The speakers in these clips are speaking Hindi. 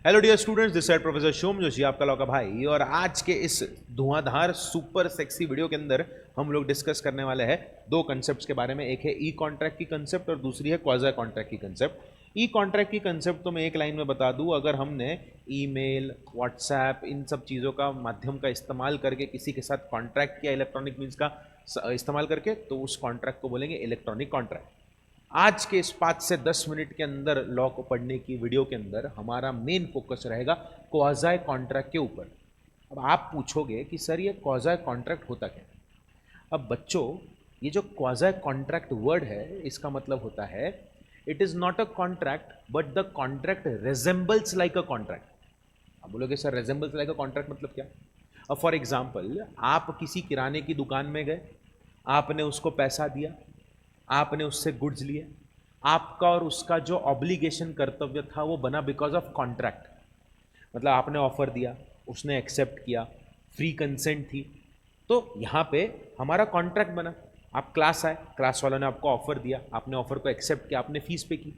Hello dear students, this side professor Shom Joshi, आपका लॉ का भाई। और आज के इस धुआंधार सुपर सेक्सी वीडियो के अंदर हम लोग डिस्कस करने वाले हैं दो कंसेप्ट्स के बारे में। एक है ई कॉन्ट्रैक्ट की कंसेप्ट और दूसरी है क्वाज़ी कॉन्ट्रैक्ट की कंसेप्ट। ई कॉन्ट्रैक्ट की कंसेप्ट तो मैं एक लाइन में बता दूं, अगर हमने ईमेल, व्हाट्सएप, इन सब चीज़ों का माध्यम का इस्तेमाल करके किसी के साथ कॉन्ट्रैक्ट किया, इलेक्ट्रॉनिक मीन्स का इस्तेमाल करके, तो उस कॉन्ट्रैक्ट को बोलेंगे इलेक्ट्रॉनिक कॉन्ट्रैक्ट। आज के इस 5 से 10 मिनट के अंदर लॉ को पढ़ने की वीडियो के अंदर हमारा मेन फोकस रहेगा क्वाज़ी कॉन्ट्रैक्ट के ऊपर। अब आप पूछोगे कि सर ये क्वाज़ी कॉन्ट्रैक्ट होता क्या है। अब बच्चों, ये जो क्वाज़ी कॉन्ट्रैक्ट वर्ड है, इसका मतलब होता है it is not a contract but the contract resembles like a contract. आप बोलोगे sir resembles like a contract मतलब क्या। अब फॉर एग्जाम्पल, आप किसी किराने की दुकान में गए, आपने उसको पैसा दिया, आपने उससे गुड्स लिए, आपका और उसका जो ऑब्लिगेशन कर्तव्य था वो बना बिकॉज ऑफ कॉन्ट्रैक्ट। मतलब आपने ऑफर दिया, उसने एक्सेप्ट किया, फ्री कंसेंट थी, तो यहाँ पे हमारा कॉन्ट्रैक्ट बना। आप क्लास आए, क्लास वालों ने आपको ऑफर दिया, आपने ऑफर को एक्सेप्ट किया, आपने फीस पे की,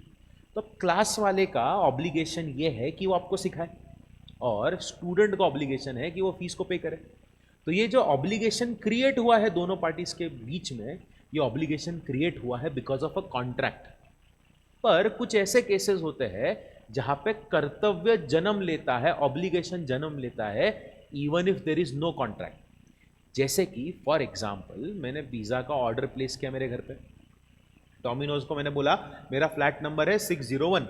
तो क्लास वाले का ऑब्लिगेशन ये है कि वो आपको सिखाए और स्टूडेंट का ऑब्लिगेशन है कि वो फीस को पे करे। तो ये जो ऑब्लिगेशन क्रिएट हुआ है दोनों पार्टीज के बीच में, ये ऑब्लिगेशन क्रिएट हुआ है बिकॉज ऑफ अ कॉन्ट्रैक्ट। पर कुछ ऐसे केसेस होते हैं जहां पे कर्तव्य जन्म लेता है, ऑब्लिगेशन जन्म लेता है, even if there is no contract. जैसे कि फॉर एग्जाम्पल, मैंने पिज़्ज़ा का ऑर्डर प्लेस किया मेरे घर पे, डोमिनोज को मैंने बोला मेरा फ्लैट नंबर है 601।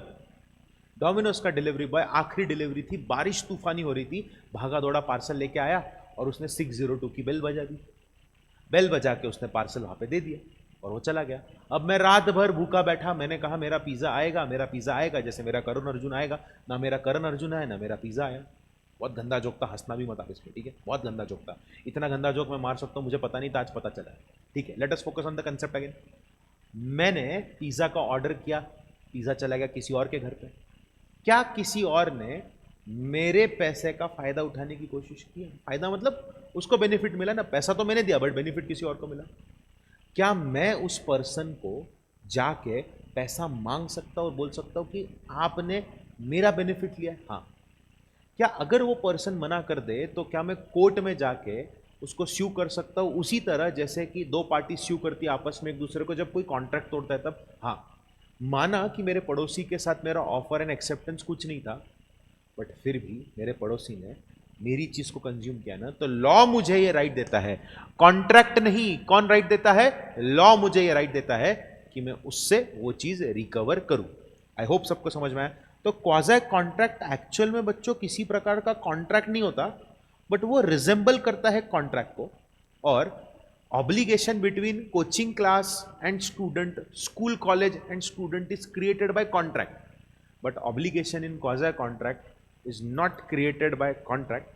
डोमिनोज का डिलीवरी बॉय, आखिरी डिलीवरी थी, बारिश तूफानी हो रही थी, भागा दौड़ा पार्सल लेके आया और उसने 602 की बेल बजा दी। बेल बजा के उसने पार्सल वहाँ पे दे दिया और वो चला गया। अब मैं रात भर भूखा बैठा, मैंने कहा मेरा पिज़्ज़ा आएगा, मेरा पिज़्ज़ा आएगा, जैसे मेरा करण अर्जुन आएगा। ना मेरा करण अर्जुन आया, ना मेरा पिज़्ज़ा आया। बहुत गंदा जोक था, हंसना भी मत आप इसमें, ठीक है। बहुत गंदा जोक था, इतना गंदा जोक मैं मार सकता हूँ मुझे पता नहीं था, आज पता चला है, ठीक है। Let us focus on the concept again. मैंने पिज़्ज़ा का ऑर्डर किया, पिज़्ज़ा चला गया किसी और के घर पे। क्या किसी और ने मेरे पैसे का फायदा उठाने की कोशिश की है? फायदा मतलब उसको बेनिफिट मिला ना, पैसा तो मैंने दिया बट बेनिफिट किसी और को मिला। क्या मैं उस पर्सन को जाके पैसा मांग सकता हूं और बोल सकता हूं कि आपने मेरा बेनिफिट लिया है? हाँ। क्या अगर वो पर्सन मना कर दे तो क्या मैं कोर्ट में जाके उसको स्यू कर सकता हूं, उसी तरह जैसे कि दो पार्टी स्यू करती है आपस में एक दूसरे को जब कोई कॉन्ट्रैक्ट तोड़ता है तब? हाँ। माना कि मेरे पड़ोसी के साथ मेरा ऑफर एंड एक्सेप्टेंस कुछ नहीं था, बट फिर भी मेरे पड़ोसी ने मेरी चीज को कंज्यूम किया ना, तो लॉ मुझे ये राइट देता है, कॉन्ट्रैक्ट नहीं। कौन राइट देता है? लॉ मुझे ये राइट देता है कि मैं उससे वो चीज रिकवर करूं। आई होप सबको समझ में आया। तो क्वाज़ी कॉन्ट्रैक्ट एक्चुअल में बच्चों किसी प्रकार का कॉन्ट्रैक्ट नहीं होता, बट वो रिजेंबल करता है कॉन्ट्रैक्ट को। और obligation between coaching class and student, school college and student is created by contract, but obligation in quasi contract is not created by contract,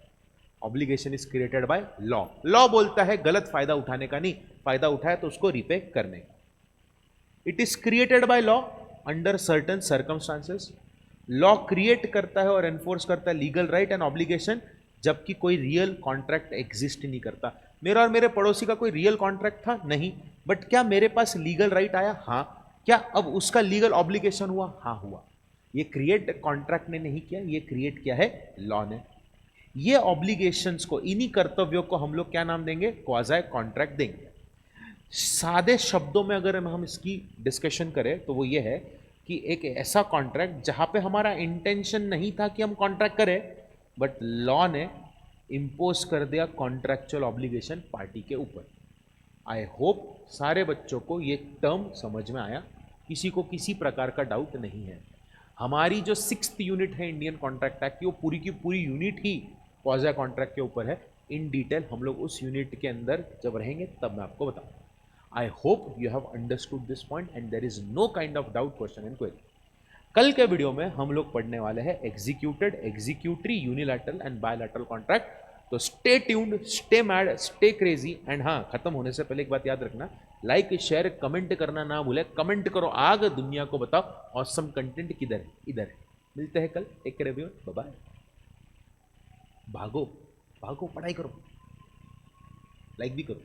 obligation is created by law। law बोलता है गलत फायदा उठाने का नहीं, फायदा उठाए तो उसको रिपे करने का। It is created by law under certain circumstances. Law create करता है और एनफोर्स करता है लीगल राइट एंड ऑब्लिगेशन, जबकि कोई रियल कॉन्ट्रैक्ट एग्जिस्ट नहीं करता। मेरा और मेरे पड़ोसी का कोई रियल कॉन्ट्रैक्ट था नहीं, बट क्या मेरे पास लीगल राइट आया? हाँ। क्या अब उसका लीगल ऑब्लिगेशन हुआ? हाँ हुआ। ये क्रिएट कॉन्ट्रैक्ट ने नहीं किया, ये क्रिएट किया है लॉ ने। ये ऑब्लिगेशंस को, इन्हीं कर्तव्यों को हम लोग क्या नाम देंगे? क्वाज़ी कॉन्ट्रैक्ट देंगे। सादे शब्दों में अगर हम इसकी डिस्कशन करें तो वो ये है कि एक ऐसा कॉन्ट्रैक्ट जहां पे हमारा इंटेंशन नहीं था कि हम कॉन्ट्रैक्ट करें, बट लॉ ने इंपोज कर दिया कॉन्ट्रैक्चुअल ऑब्लिगेशन पार्टी के ऊपर। आई होप सारे बच्चों को ये टर्म समझ में आया, किसी को किसी प्रकार का डाउट नहीं है। हमारी जो 6th यूनिट है इंडियन कॉन्ट्रैक्ट एक्ट की, वो पूरी की पूरी यूनिट ही क्वाज़ी कॉन्ट्रैक्ट के ऊपर है। इन डिटेल हम लोग उस यूनिट के अंदर जब रहेंगे तब मैं आपको बताऊंगा। I hope you have understood this point and there is no kind of doubt, question and query. कल के वीडियो में हम लोग पढ़ने वाले हैं executed, executory, unilateral and bilateral contract. तो stay tuned, stay mad, stay crazy. And हाँ, खत्म होने से पहले एक बात याद रखना, लाइक शेयर कमेंट करना ना भूले। कमेंट करो, आग दुनिया को बताओ ऑसम कंटेंट किधर है, इधर है। मिलते हैं कल, take care everyone, bye bye. भागो भागो, पढ़ाई करो, लाइक भी करो।